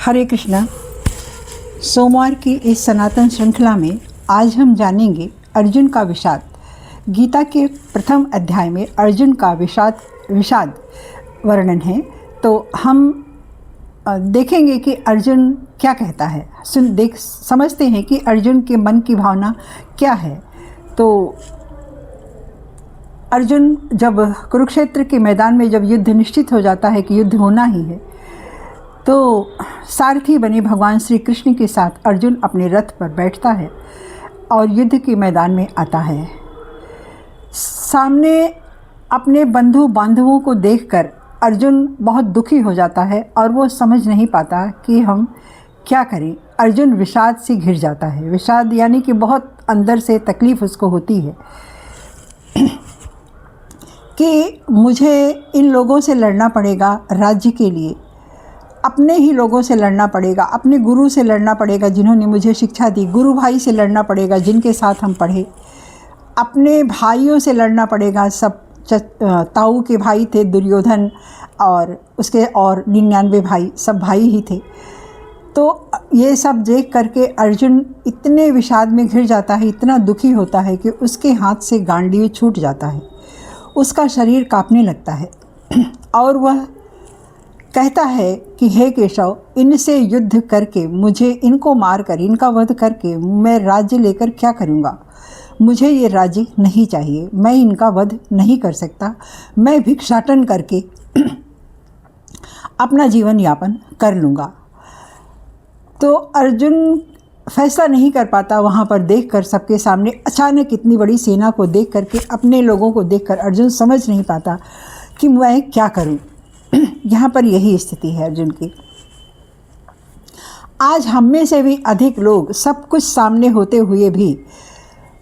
हरे कृष्णा। सोमवार की इस सनातन श्रृंखला में आज हम जानेंगे अर्जुन का विषाद। गीता के प्रथम अध्याय में अर्जुन का विषाद वर्णन है। तो हम देखेंगे कि अर्जुन क्या कहता है। समझते हैं कि अर्जुन के मन की भावना क्या है। तो अर्जुन जब कुरुक्षेत्र के मैदान में जब युद्ध निश्चित हो जाता है कि युद्ध होना ही है, तो सारथी बने भगवान श्री कृष्ण के साथ अर्जुन अपने रथ पर बैठता है और युद्ध के मैदान में आता है। सामने अपने बंधु बांधवों को देखकर अर्जुन बहुत दुखी हो जाता है और वो समझ नहीं पाता कि हम क्या करें। अर्जुन विषाद से घिर जाता है। विषाद यानी कि बहुत अंदर से तकलीफ़ उसको होती है कि मुझे इन लोगों से लड़ना पड़ेगा राज्य के लिए, अपने ही लोगों से लड़ना पड़ेगा, अपने गुरु से लड़ना पड़ेगा जिन्होंने मुझे शिक्षा दी, गुरु भाई से लड़ना पड़ेगा जिनके साथ हम पढ़े, अपने भाइयों से लड़ना पड़ेगा। सब ताऊ के भाई थे दुर्योधन और उसके और 99 भाई, सब भाई ही थे। तो ये सब देख करके अर्जुन इतने विषाद में घिर जाता है, इतना दुखी होता है कि उसके हाथ से गांडीव छूट जाता है, उसका शरीर कांपने लगता है और वह कहता है कि हे केशव, इनसे युद्ध करके, मुझे इनको मार कर, इनका वध करके मैं राज्य लेकर क्या करूँगा। मुझे ये राज्य नहीं चाहिए, मैं इनका वध नहीं कर सकता, मैं भिक्षाटन करके अपना जीवन यापन कर लूँगा। तो अर्जुन फैसला नहीं कर पाता। वहाँ पर देखकर सबके सामने अचानक इतनी बड़ी सेना को देख करके, अपने लोगों को देखकर अर्जुन समझ नहीं पाता कि मैं क्या करूँ। यहाँ पर यही स्थिति है अर्जुन की। आज हम में से भी अधिक लोग सब कुछ सामने होते हुए भी,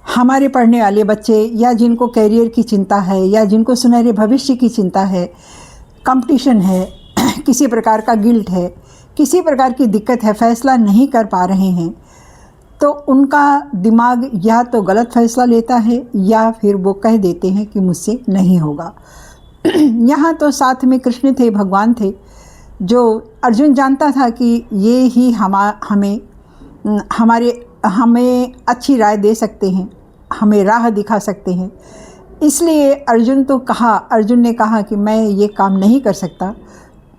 हमारे पढ़ने वाले बच्चे या जिनको कैरियर की चिंता है या जिनको सुनहरे भविष्य की चिंता है, कंपटीशन है, किसी प्रकार का गिल्ट है, किसी प्रकार की दिक्कत है, फैसला नहीं कर पा रहे हैं, तो उनका दिमाग या तो गलत फैसला लेता है या फिर वो कह देते हैं कि मुझसे नहीं होगा। यहाँ तो साथ में कृष्ण थे, भगवान थे, जो अर्जुन जानता था कि ये ही हमें अच्छी राय दे सकते हैं, हमें राह दिखा सकते हैं। इसलिए अर्जुन ने कहा कि मैं ये काम नहीं कर सकता,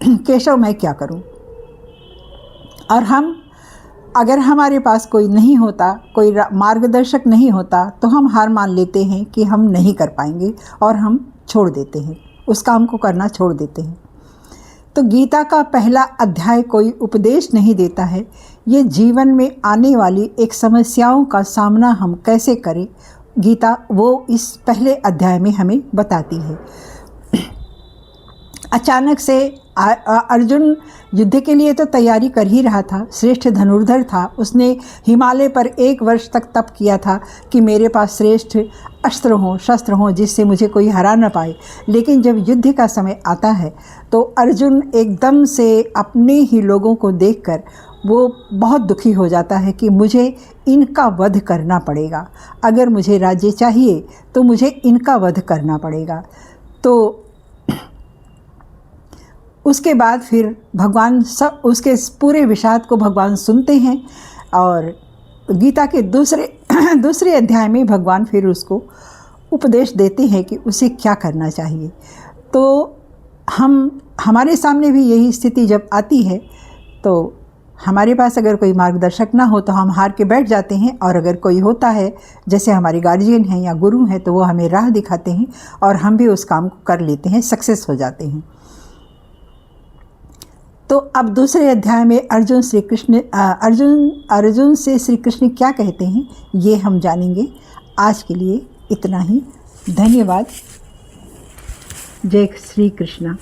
केशव मैं क्या करूं। और अगर हमारे पास कोई नहीं होता, कोई मार्गदर्शक नहीं होता, तो हम हार मान लेते हैं कि हम नहीं कर पाएंगे और हम छोड़ देते हैं, उस काम को करना छोड़ देते हैं। तो गीता का पहला अध्याय कोई उपदेश नहीं देता है, ये जीवन में आने वाली एक समस्याओं का सामना हम कैसे करें, गीता वो इस पहले अध्याय में हमें बताती है। अचानक से अर्जुन युद्ध के लिए तो तैयारी कर ही रहा था, श्रेष्ठ धनुर्धर था, उसने हिमालय पर 1 वर्ष तक तप किया था कि मेरे पास श्रेष्ठ अस्त्र हों, शस्त्र हों, जिससे मुझे कोई हरा न पाए। लेकिन जब युद्ध का समय आता है तो अर्जुन एकदम से अपने ही लोगों को देखकर वो बहुत दुखी हो जाता है कि मुझे इनका वध करना पड़ेगा, अगर मुझे राज्य चाहिए तो मुझे इनका वध करना पड़ेगा। तो उसके बाद फिर भगवान उसके पूरे विषाद को भगवान सुनते हैं और गीता के दूसरे अध्याय में भगवान फिर उसको उपदेश देते हैं कि उसे क्या करना चाहिए। तो हमारे सामने भी यही स्थिति जब आती है, तो हमारे पास अगर कोई मार्गदर्शक ना हो तो हम हार के बैठ जाते हैं, और अगर कोई होता है, जैसे हमारे गार्जियन हैं या गुरु हैं, तो वो हमें राह दिखाते हैं और हम भी उस काम को कर लेते हैं, सक्सेस हो जाते हैं। तो अब दूसरे अध्याय में अर्जुन से श्री कृष्ण क्या कहते हैं, ये हम जानेंगे। आज के लिए इतना ही। धन्यवाद। जय श्री कृष्ण।